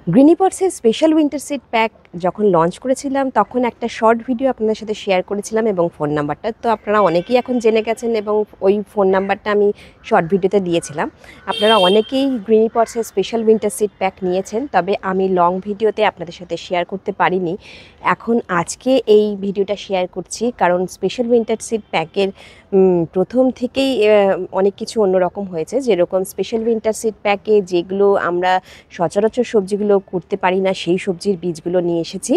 গ্রিনিপটসের special winter seed pack যখন launch করেছিলাম তখন একটা শর্ট ভিডিও আপনাদের সাথে শেয়ার করেছিলাম এবং ফোন নাম্বারটা তো আপনারা অনেকেই এখন জেনে গেছেন এবং ওই ফোন নাম্বারটা আমি শর্ট ভিডিওতে দিয়েছিলাম। আপনারা অনেকেই গ্রিনিপটসের স্পেশাল উইন্টার সিড প্যাক নিয়েছেন, তবে আমি লং ভিডিওতে আপনাদের সাথে শেয়ার করতে পারিনি। এখন আজকে এই ভিডিওটা শেয়ার করছি কারণ স্পেশাল উইন্টার সিড প্যাকের প্রথম থেকেই অনেক কিছু অন্যরকম হয়েছে। যেরকম স্পেশাল উইন্টার সিড প্যাকে যেগুলো আমরা সচরাচর সবজিগুলো করতে পারি না সেই সবজির বীজগুলো নিয়ে এসেছি,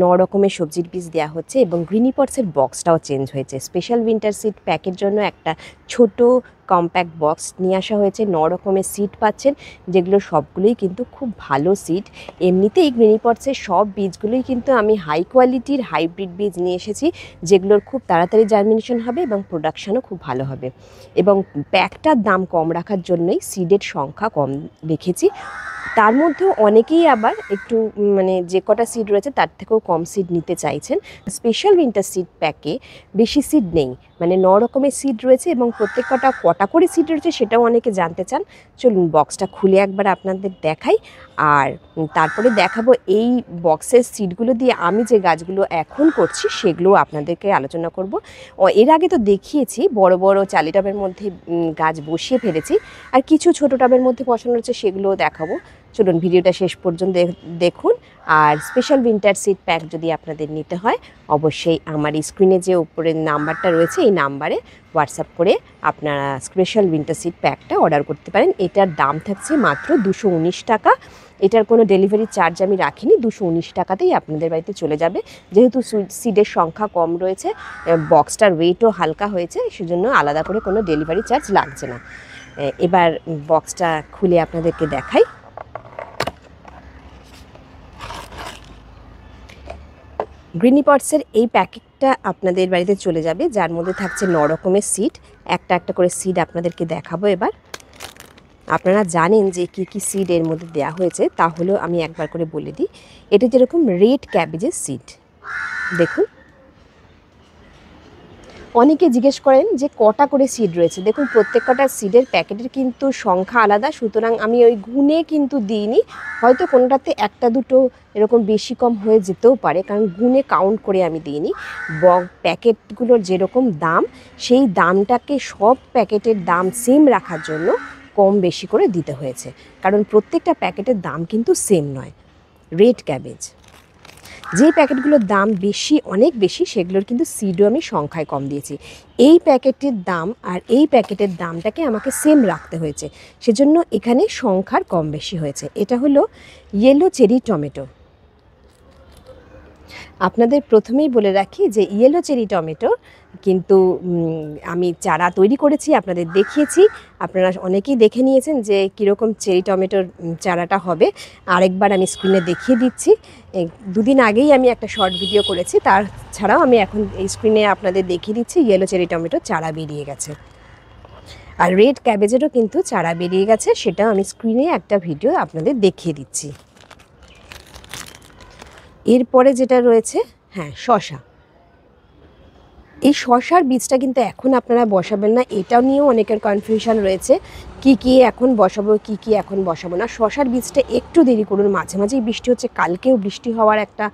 9 রকমের সবজির বীজ দেওয়া হচ্ছে এবং গ্রিনিপটসের বক্সটাও চেঞ্জ হয়েছে। স্পেশাল উইন্টার সিড প্যাকের জন্য একটা ছোট কম্প্যাক্ট বক্স নিয়ে আসা হয়েছে। 9 রকমের সিড পাচ্ছেন, যেগুলো সবগুলোই কিন্তু খুব ভালো সিড। এমনিতেই গ্রিনিপটসের সব বীজগুলোই কিন্তু আমি হাই কোয়ালিটির হাইব্রিড বীজ নিয়ে এসেছি, যেগুলোর খুব তাড়াতাড়ি জার্মিনেশন হবে এবং প্রোডাকশানও খুব ভালো হবে। এবং প্যাকটার দাম কম রাখার জন্যই সিডের সংখ্যা কম রেখেছি। তার মধ্যেও অনেকেই আবার একটু যে কটা সিড রয়েছে তার থেকেও কম সিড নিতে চাইছেন। স্পেশাল উইন্টার সিড প্যাকে বেশি সিড নেই, 9 রকমের সিড রয়েছে এবং প্রত্যেক কটা করে সিড রয়েছে সেটাও অনেকে জানতে চান। চলুন বক্সটা খুলে একবার আপনাদের দেখাই, আর তারপরে দেখাবো এই বক্সের সিডগুলো দিয়ে আমি যে গাছগুলো এখন করছি সেগুলোও আপনাদেরকে আলোচনা করব। এর আগে তো দেখিয়েছি বড় বড় চালি টবের মধ্যে গাছ বসিয়ে ফেলেছি, আর কিছু ছোটো টবের মধ্যে বসানো রয়েছে সেগুলোও দেখাবো। চলুন ভিডিওটা শেষ পর্যন্ত দেখুন। আর স্পেশাল উইন্টার সিড প্যাক যদি আপনাদের নিতে হয় অবশ্যই আমার স্ক্রিনে যে উপরের নাম্বারটা রয়েছে এই নাম্বারে হোয়াটসঅ্যাপ করে আপনারা স্পেশাল উইন্টার সিড প্যাকটা অর্ডার করতে পারেন। এটার দাম থাকছে মাত্র 219 টাকা। এটার কোনো ডেলিভারি চার্জ আমি রাখিনি, 219 টাকাতেই আপনাদের বাড়িতে চলে যাবে। যেহেতু সিডের সংখ্যা কম রয়েছে, বক্সটার ওয়েটও হালকা হয়েছে, সেজন্য আলাদা করে কোনো ডেলিভারি চার্জ লাগছে না। এবার বক্সটা খুলে আপনাদেরকে দেখাই। গ্রিনিপটসের এই প্যাকেটটা আপনাদের বাড়িতে চলে যাবে, যার মধ্যে থাকছে 9 রকমের সিড। একটা একটা করে সিড আপনাদেরকে দেখাবো। এবার আপনারা জানেন যে কী কী সিড এর মধ্যে দেওয়া হয়েছে, তাহলেও আমি একবার করে বলে দিই। এটা যেরকম রেড ক্যাবেজের সিড, দেখুন। অনেকে জিজ্ঞেস করেন যে কটা করে সিড রয়েছে। দেখুন প্রত্যেক কটা সিডের প্যাকেটের কিন্তু সংখ্যা আলাদা, সুতরাং আমি ওই গুনে কিন্তু দিইনি। হয়তো কোনোটাতে একটা দুটো এরকম বেশি কম হয়ে যেতেও পারে, কারণ গুনে কাউন্ট করে আমি দিইনি। প্যাকেটগুলোর যেরকম দাম সেই দামটাকে সব প্যাকেটের দাম সেম রাখার জন্য কম বেশি করে দিতে হয়েছে, কারণ প্রত্যেকটা প্যাকেটের দাম কিন্তু সেম নয়। রেড ক্যাবেজ যে প্যাকেটগুলোর দাম বেশি, অনেক বেশি, সেগুলোর কিন্তু সিডও আমি সংখ্যায় কম দিয়েছি। এই প্যাকেটের দাম আর এই প্যাকেটের দামটাকে আমাকে সেম রাখতে হয়েছে, সেজন্য এখানে সংখ্যার কম বেশি হয়েছে। এটা হলো ইয়েলো চেরি টমেটো। আপনাদের প্রথমেই বলে রাখি যে ইয়েলো চেরি টমেটো কিন্তু আমি চারা তৈরি করেছি, আপনাদের দেখিয়েছি। আপনারা অনেকেই দেখে নিয়েছেন যে কীরকম চেরি টমেটোর চারাটা হবে। আরেকবার আমি স্ক্রিনে দেখিয়ে দিচ্ছি। দুদিন আগেই আমি একটা শর্ট ভিডিও করেছি, তাছাড়াও আমি এখন এই স্ক্রিনে আপনাদের দেখিয়ে দিচ্ছি ইয়েলো চেরি টমেটোর চারা বেরিয়ে গেছে। আর রেড ক্যাবেজেরও কিন্তু চারা বেরিয়ে গেছে, সেটাও আমি স্ক্রিনে একটা ভিডিও আপনাদের দেখিয়ে দিচ্ছি। এরপরে যেটা রয়েছে, শসা। এই শসার বীজটা কিন্তু এখন আপনারা বসাবেন না, এটাও নিয়েও অনেকের কনফিউশন রয়েছে, কি এখন বসাবো, কি এখন বসাবো না। শসার বীজটা একটু দেরি করুন, মাঝে মাঝেই বৃষ্টি হচ্ছে, কালকেও বৃষ্টি হওয়ার একটা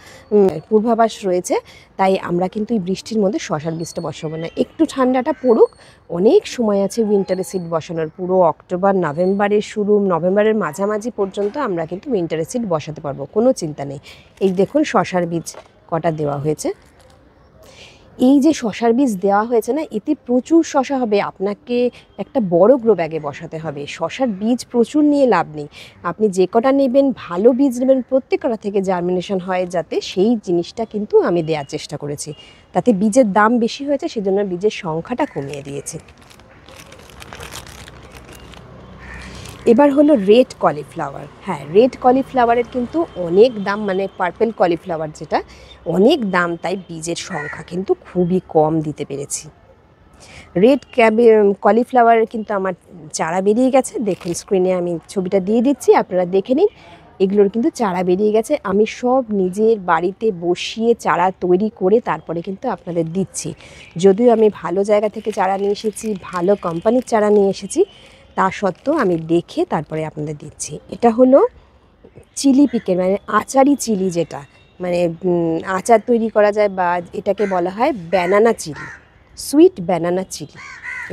পূর্বাভাস রয়েছে, তাই আমরা কিন্তু এই বৃষ্টির মধ্যে শসার বীজটা বসাবো না। একটু ঠান্ডাটা পড়ুক, অনেক সময় আছে উইন্টারে সিড বসানোর। পুরো অক্টোবর নভেম্বরের শুরু, নভেম্বরের মাঝামাঝি পর্যন্ত আমরা কিন্তু উইন্টারে সিড বসাতে পারবো, কোনো চিন্তা নেই। এই দেখুন শসার বীজ কটা দেওয়া হয়েছে। এই যে শসার বীজ দেওয়া হয়েছে না, এতে প্রচুর শসা হবে। আপনাকে একটা বড় গ্রো ব্যাগে বসাতে হবে। শসার বীজ প্রচুর নিয়ে লাভ নেই। আপনি যে কটা নেবেন ভালো বীজ নেবেন, প্রত্যেক কটা থেকে জার্মিনেশন হয় যাতে, সেই জিনিসটা কিন্তু আমি দেওয়ার চেষ্টা করেছি। তাতে বীজের দাম বেশি হয়েছে, সেজন্য বীজের সংখ্যাটা কমিয়ে দিয়েছি। এবার হলো রেড কলিফ্লাওয়ার। রেড কলিফ্লাওয়ারের কিন্তু অনেক দাম, পার্পেল কলিফ্লাওয়ার যেটা, অনেক দাম, তাই বীজের সংখ্যা কিন্তু খুবই কম দিতে পেরেছি। রেড কলিফ্লাওয়ারের কিন্তু আমার চারা বেরিয়ে গেছে। দেখুন স্ক্রিনে আমি ছবিটা দিয়ে দিচ্ছি, আপনারা দেখে নিন। এগুলোর কিন্তু চারা বেরিয়ে গেছে। আমি সব নিজের বাড়িতে বসিয়ে চারা তৈরি করে তারপরে কিন্তু আপনাদের দিচ্ছি। যদিও আমি ভালো জায়গা থেকে চারা নিয়ে এসেছি, ভালো কোম্পানির চারা নিয়ে এসেছি, তা সত্ত্বেও আমি দেখে তারপরে আপনাদের দিচ্ছি। এটা হলো চিলি পিকের মানে আচারি চিলি, যেটা মানে আচার তৈরি করা যায়, বা এটাকে বলা হয় banana chilli, sweet banana chilli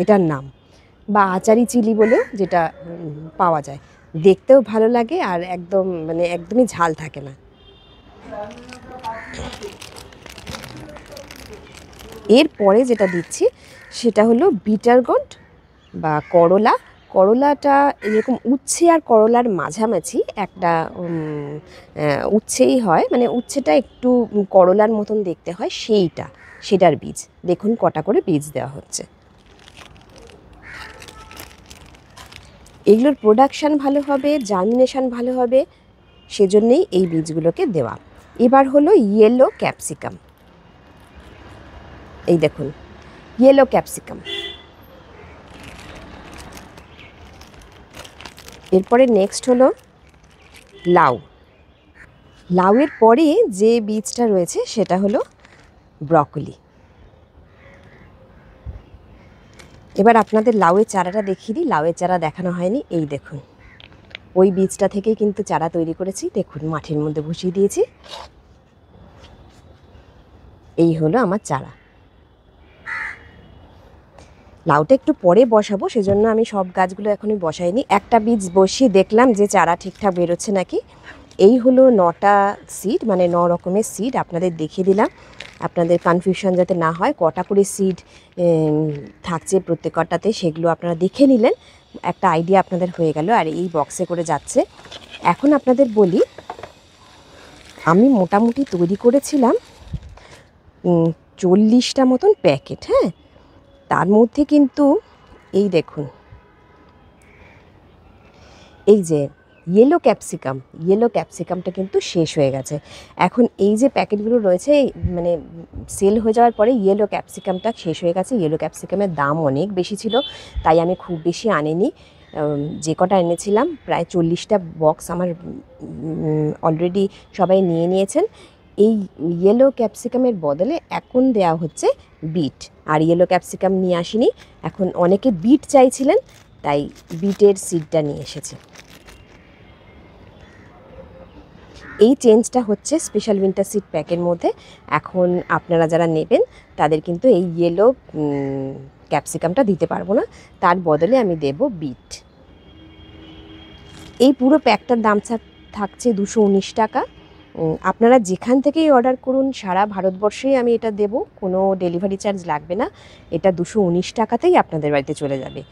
এটার নাম, বা আচারি চিলি বলেও যেটা পাওয়া যায়। দেখতেও ভালো লাগে আর একদম মানে একদমই ঝাল থাকে না। এরপরে যেটা দিচ্ছি সেটা হলো বিটার গোর্ড বা করলা। করলাটা এরকম উচ্ছে আর করলার মাঝামাঝি একটা উচ্ছেই হয়, মানে উচ্ছেটা একটু করলার মতন দেখতে হয়, সেটার বীজ। দেখুন কটা করে বীজ দেওয়া হচ্ছে। এগুলোর প্রোডাকশান ভালো হবে, জার্মিনেশান ভালো হবে, সেজন্যেই এই বীজগুলোকে দেওয়া। এবার হলো ইয়েলো ক্যাপসিকাম। এই দেখুন ইয়েলো ক্যাপসিকাম। এরপরে নেক্সট হলো লাউ। লাউয়ের পরে যে বীজটা রয়েছে সেটা হলো ব্রকলি। এবার আপনাদের লাউয়ের চারাটা দেখিয়ে দিই। লাউয়ের চারা দেখানো হয়নি, এই দেখুন ওই বীজটা থেকেই কিন্তু চারা তৈরি করেছি। দেখুন মাটির মধ্যে বসিয়ে দিয়েছি, এই হলো আমার চারা। লাউটা একটু পরে বসাবো, সেজন্য আমি সব গাছগুলো এখনই বসাইনি। একটা বীজ বসিয়ে দেখলাম যে চারা ঠিকঠাক বেরোচ্ছে নাকি। এই হলো 9টা সিড, মানে 9 রকমের সিড আপনাদের দেখিয়ে দিলাম, আপনাদের কনফিউশন যাতে না হয়। কটা করে সিড থাকছে প্রত্যেকটাতে সেগুলো আপনারা দেখে নিলেন, একটা আইডিয়া আপনাদের হয়ে গেল। আর এই বক্সে করে যাচ্ছে। এখন আপনাদের বলি, আমি মোটামুটি তৈরি করেছিলাম 40টা মতন প্যাকেট। হ্যাঁ, তার মধ্যে কিন্তু এই দেখুন, এই যে ইয়েলো ক্যাপসিকামটা কিন্তু শেষ হয়ে গেছে। এখন এই যে প্যাকেটগুলো রয়েছে মানে সেল হয়ে যাওয়ার পরে ইয়েলো ক্যাপসিকামটা শেষ হয়ে গেছে। ইয়েলো ক্যাপসিকামের দাম অনেক বেশি ছিল, তাই আমি খুব বেশি আনিনি। যে কটা এনেছিলাম প্রায় 40টা বক্স আমার অলরেডি সবাই নিয়ে নিয়েছেন। এই ইয়েলো ক্যাপসিকামের বদলে এখন দেওয়া হচ্ছে বিট। আর ইয়েলো ক্যাপসিকাম নিয়ে আসিনি, এখন অনেকে বিট চাইছিলেন, তাই বিটের সিডটা নিয়ে এসেছে। এই চেঞ্জটা হচ্ছে স্পেশাল উইন্টার সিড প্যাকের মধ্যে। এখন আপনারা যারা নেবেন তাদের কিন্তু এই ইয়েলো ক্যাপসিকামটা দিতে পারবো না, তার বদলে আমি দেব বিট। এই পুরো প্যাকটার দাম থাকছে 219 টাকা। আপনারা যেখান থেকেই অর্ডার করুন সারা ভারতবর্ষেই আমি এটা দেব, কোনো ডেলিভারি চার্জ লাগবে না। এটা 219 টাকাতেই আপনাদের বাড়িতে চলে যাবে।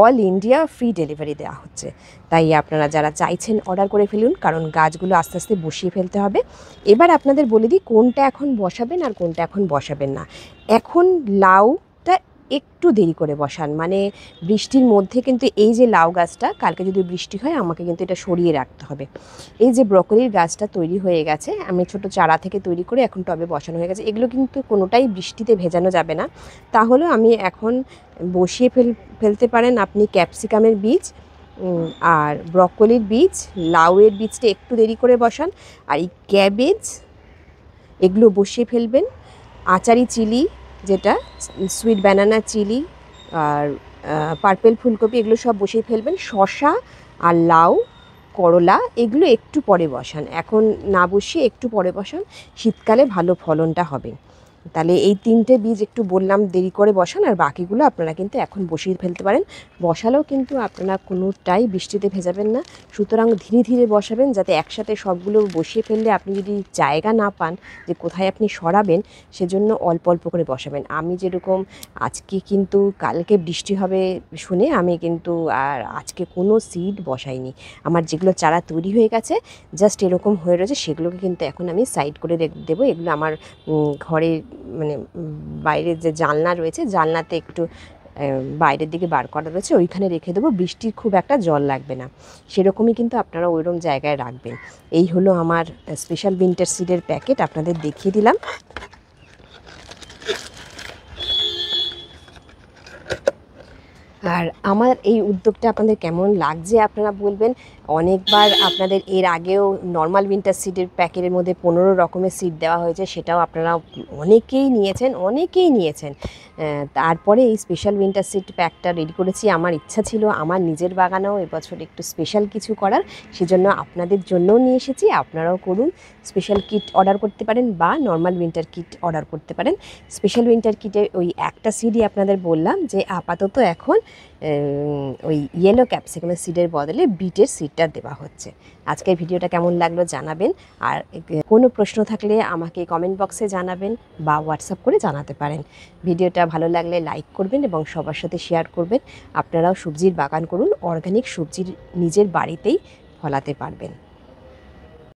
অল ইন্ডিয়া ফ্রি ডেলিভারি দেওয়া হচ্ছে। তাই আপনারা যারা চাইছেন অর্ডার করে ফেলুন, কারণ গাছগুলো আস্তে আস্তে বসিয়ে ফেলতে হবে। এবার আপনাদের বলে দিই কোনটা এখন বসাবেন আর কোনটা এখন বসাবেন না। এখন লাউটা একটু দেরি করে বসান, মানে বৃষ্টির মধ্যে কিন্তু এই যে লাউ গাছটা, কালকে যদি বৃষ্টি হয় আমাকে কিন্তু এটা সরিয়ে রাখতে হবে। এই যে ব্রকলির গাছটা তৈরি হয়ে গেছে, আমি ছোট চারা থেকে তৈরি করে এখন টবে বসানো হয়ে গেছে। এগুলো কিন্তু কোনোটাই বৃষ্টিতে ভেজানো যাবে না। তাহলে আমি এখন বসিয়ে ফেলতে পারেন আপনি ক্যাপসিকামের বীজ আর ব্রকলির বীজ। লাউয়ের বীজটা একটু দেরি করে বসান, আর এই ক্যাবেজ এগুলো বসিয়ে ফেলবেন। আচারি চিলি, যেটা সুইট ব্যানানা চিলি, আর পার্পেল ফুলকপি, এগুলো সব বসিয়ে ফেলবেন। শসা আর লাউ, করলা এগুলো একটু পরে বসান, এখন না বসিয়ে একটু পরে বসান, শীতকালে ভালো ফলনটা হবে। তাহলে এই 3টে বীজ একটু বললাম দেরি করে বসান, আর বাকিগুলো আপনারা কিন্তু এখন বসিয়ে ফেলতে পারেন। বসালেও কিন্তু আপনারা কোনোটাই বৃষ্টিতে ভেজাবেন না, সুতরাং ধীরে ধীরে বসাবেন, যাতে একসাথে সবগুলো বসিয়ে ফেললে আপনি যদি জায়গা না পান যে কোথায় আপনি সরাবেন, সেজন্য অল্প অল্প করে বসাবেন। আমি যেরকম আজকে কিন্তু কালকে বৃষ্টি হবে শুনে আমি কিন্তু আর আজকে কোনো সিড বসাইনি। আমার যেগুলো চারা তৈরি হয়ে গেছে জাস্ট এরকম হয়ে রয়েছে, সেগুলোকে কিন্তু এখন আমি সাইড করে দেবো। এগুলো আমার ঘরে মানে বাইরের যে জানলা রয়েছে, জানলাতে একটু বাইরের দিকে বার করা রয়েছে, ওইখানে রেখে দেবো। বৃষ্টির খুব একটা জল লাগবে না, সেরকমই কিন্তু আপনারা ওইরকম জায়গায় রাখবেন। এই হলো আমার স্পেশাল উইন্টার সিডের প্যাকেট, আপনাদের দেখিয়ে দিলাম। আর আমার এই উদ্যোগটা আপনাদের কেমন লাগছে আপনারা বলবেন। অনেকবার আপনাদের এর আগেও নর্মাল উইন্টার সিডের প্যাকের মধ্যে 15 রকমের সিড দেওয়া হয়েছে, সেটাও আপনারা অনেকেই নিয়েছেন। তারপরে এই স্পেশাল উইন্টার সিড প্যাকটা রেডি করেছি। আমার ইচ্ছা ছিল আমার নিজের বাগানেও এবছর একটু স্পেশাল কিছু করার, সেজন্য আপনাদের জন্যও নিয়ে এসেছি। আপনারাও করুন, স্পেশাল কিট অর্ডার করতে পারেন বা নর্মাল উইন্টার কিট অর্ডার করতে পারেন। স্পেশাল উইন্টার কিটে ওই একটা সিডই আপনাদের বললাম যে আপাতত এখন ওই ইয়েলো ক্যাপসিকামের সিডের বদলে বিটের সিডটা দেওয়া হচ্ছে। আজকের ভিডিওটা কেমন লাগলো জানাবেন, আর কোনো প্রশ্ন থাকলে আমাকে কমেন্ট বক্সে জানাবেন বা হোয়াটসঅ্যাপ করে জানাতে পারেন। ভিডিওটা ভালো লাগলে লাইক করবেন এবং সবার সাথে শেয়ার করবেন। আপনারাও সবজির বাগান করুন, অর্গানিক সবজির নিজের বাড়িতেই ফলাতে পারবেন।